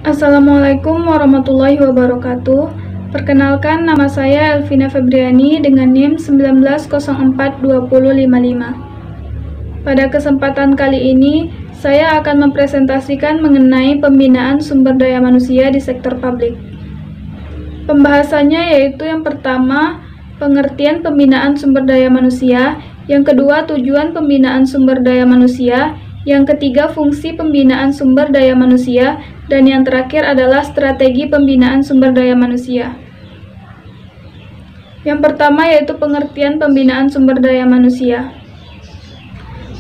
Assalamualaikum warahmatullahi wabarakatuh. Perkenalkan, nama saya Elvina Febriani dengan NIM 19042055. Pada kesempatan kali ini, saya akan mempresentasikan mengenai pembinaan sumber daya manusia di sektor publik. Pembahasannya yaitu yang pertama, pengertian pembinaan sumber daya manusia, yang kedua, tujuan pembinaan sumber daya manusia, yang ketiga, fungsi pembinaan sumber daya manusia, dan yang terakhir adalah strategi pembinaan sumber daya manusia. Yang pertama yaitu pengertian pembinaan sumber daya manusia.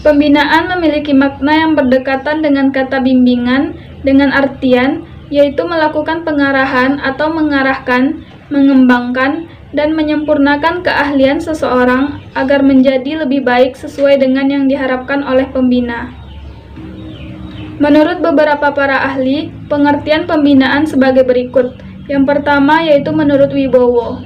Pembinaan memiliki makna yang berdekatan dengan kata bimbingan, dengan artian yaitu melakukan pengarahan atau mengarahkan, mengembangkan, dan menyempurnakan keahlian seseorang agar menjadi lebih baik sesuai dengan yang diharapkan oleh pembina. Menurut beberapa para ahli, pengertian pembinaan sebagai berikut. Yang pertama yaitu menurut Wibowo.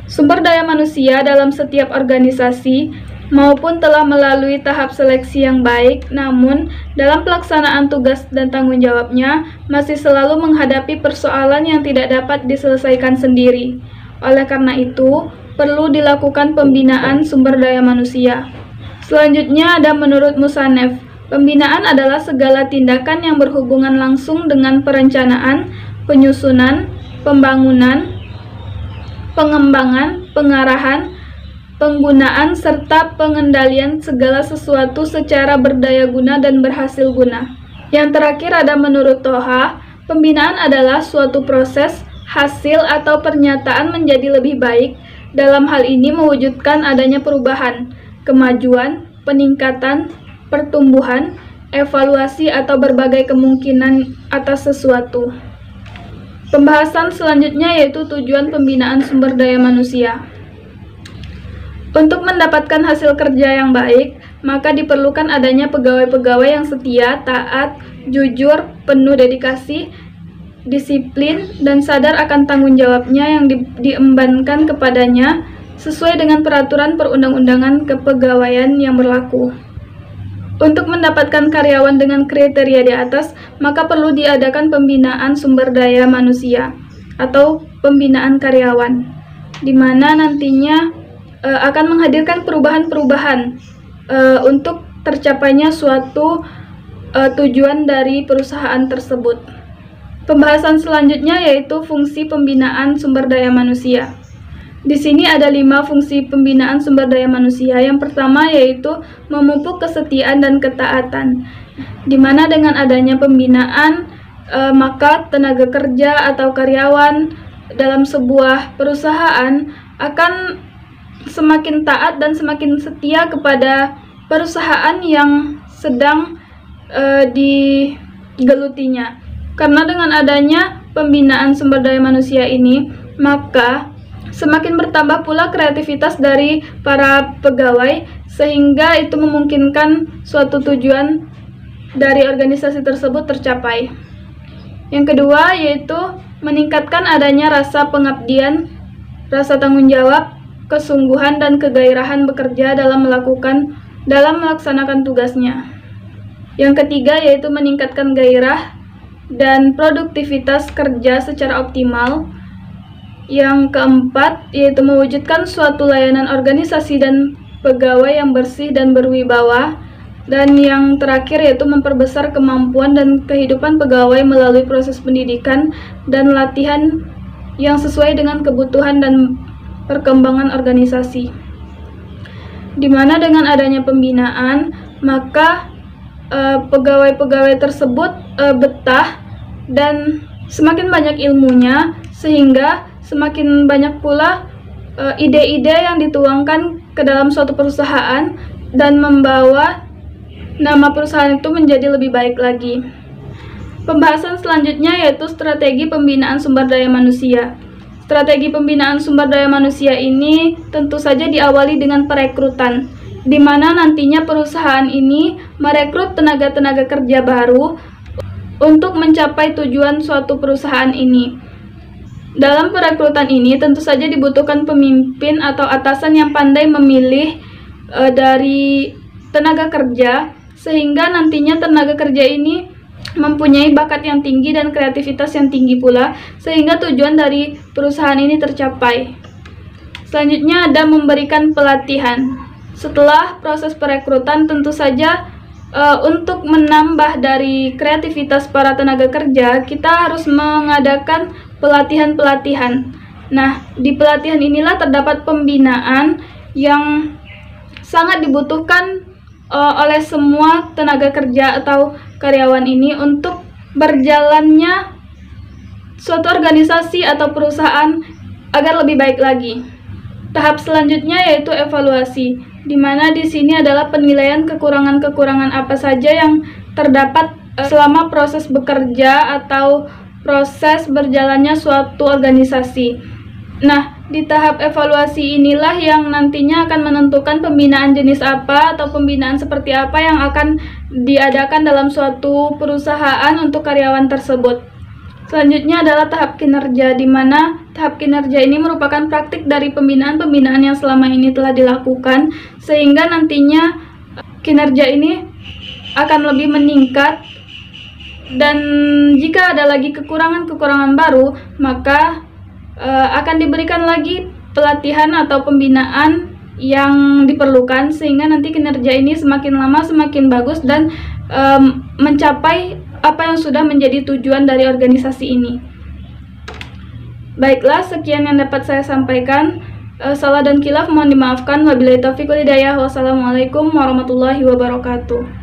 Sumber daya manusia dalam setiap organisasi maupun telah melalui tahap seleksi yang baik, namun dalam pelaksanaan tugas dan tanggung jawabnya masih selalu menghadapi persoalan yang tidak dapat diselesaikan sendiri. Oleh karena itu, perlu dilakukan pembinaan sumber daya manusia. Selanjutnya ada menurut Musanef. Pembinaan adalah segala tindakan yang berhubungan langsung dengan perencanaan, penyusunan, pembangunan, pengembangan, pengarahan, penggunaan, serta pengendalian segala sesuatu secara berdaya guna dan berhasil guna. Yang terakhir ada menurut Toha, pembinaan adalah suatu proses, hasil, atau pernyataan menjadi lebih baik. Dalam hal ini mewujudkan adanya perubahan, kemajuan, peningkatan, pertumbuhan, evaluasi, atau berbagai kemungkinan atas sesuatu. Pembahasan selanjutnya yaitu tujuan pembinaan sumber daya manusia. Untuk mendapatkan hasil kerja yang baik, maka diperlukan adanya pegawai-pegawai yang setia, taat, jujur, penuh dedikasi, disiplin, dan sadar akan tanggung jawabnya yang diembankan kepadanya sesuai dengan peraturan perundang-undangan kepegawaian yang berlaku. Untuk mendapatkan karyawan dengan kriteria di atas, maka perlu diadakan pembinaan sumber daya manusia atau pembinaan karyawan, di mana nantinya akan menghadirkan perubahan-perubahan untuk tercapainya suatu tujuan dari perusahaan tersebut. Pembahasan selanjutnya yaitu fungsi pembinaan sumber daya manusia. Di sini ada 5 fungsi pembinaan sumber daya manusia. Yang pertama yaitu memupuk kesetiaan dan ketaatan, di mana dengan adanya pembinaan maka tenaga kerja atau karyawan dalam sebuah perusahaan akan semakin taat dan semakin setia kepada perusahaan yang sedang digelutinya. Karena dengan adanya pembinaan sumber daya manusia ini, maka semakin bertambah pula kreativitas dari para pegawai, sehingga itu memungkinkan suatu tujuan dari organisasi tersebut tercapai. Yang kedua yaitu meningkatkan adanya rasa pengabdian, rasa tanggung jawab, kesungguhan, dan kegairahan bekerja dalam melaksanakan tugasnya. Yang ketiga yaitu meningkatkan gairah dan produktivitas kerja secara optimal. Yang keempat yaitu mewujudkan suatu layanan organisasi dan pegawai yang bersih dan berwibawa. Dan yang terakhir yaitu memperbesar kemampuan dan kehidupan pegawai melalui proses pendidikan dan latihan yang sesuai dengan kebutuhan dan perkembangan organisasi. Di mana dengan adanya pembinaan, maka pegawai-pegawai tersebut betah dan semakin banyak ilmunya, sehingga semakin banyak pula ide-ide yang dituangkan ke dalam suatu perusahaan dan membawa nama perusahaan itu menjadi lebih baik lagi. Pembahasan selanjutnya yaitu strategi pembinaan sumber daya manusia. Strategi pembinaan sumber daya manusia ini tentu saja diawali dengan perekrutan, di mana nantinya perusahaan ini merekrut tenaga-tenaga kerja baru untuk mencapai tujuan suatu perusahaan ini. Dalam perekrutan ini tentu saja dibutuhkan pemimpin atau atasan yang pandai memilih dari tenaga kerja, sehingga nantinya tenaga kerja ini mempunyai bakat yang tinggi dan kreativitas yang tinggi pula, sehingga tujuan dari perusahaan ini tercapai. Selanjutnya ada memberikan pelatihan. Setelah proses perekrutan, tentu saja untuk menambah dari kreativitas para tenaga kerja, kita harus mengadakan pelatihan-pelatihan. Nah, di pelatihan inilah terdapat pembinaan yang sangat dibutuhkan oleh semua tenaga kerja atau karyawan ini untuk berjalannya suatu organisasi atau perusahaan agar lebih baik lagi. Tahap selanjutnya yaitu evaluasi, di mana di sini adalah penilaian kekurangan-kekurangan apa saja yang terdapat selama proses bekerja atau proses berjalannya suatu organisasi. Nah, di tahap evaluasi inilah yang nantinya akan menentukan pembinaan jenis apa atau pembinaan seperti apa yang akan diadakan dalam suatu perusahaan untuk karyawan tersebut. Selanjutnya adalah tahap kinerja, di mana tahap kinerja ini merupakan praktik dari pembinaan-pembinaan yang selama ini telah dilakukan, sehingga nantinya kinerja ini akan lebih meningkat, dan jika ada lagi kekurangan-kekurangan baru, maka akan diberikan lagi pelatihan atau pembinaan yang diperlukan, sehingga nanti kinerja ini semakin lama semakin bagus dan mencapai apa yang sudah menjadi tujuan dari organisasi ini. Baiklah, sekian yang dapat saya sampaikan. Salah dan khilaf mohon dimaafkan. Wabillahi taufiq wal hidayah. Wassalamualaikum warahmatullahi wabarakatuh.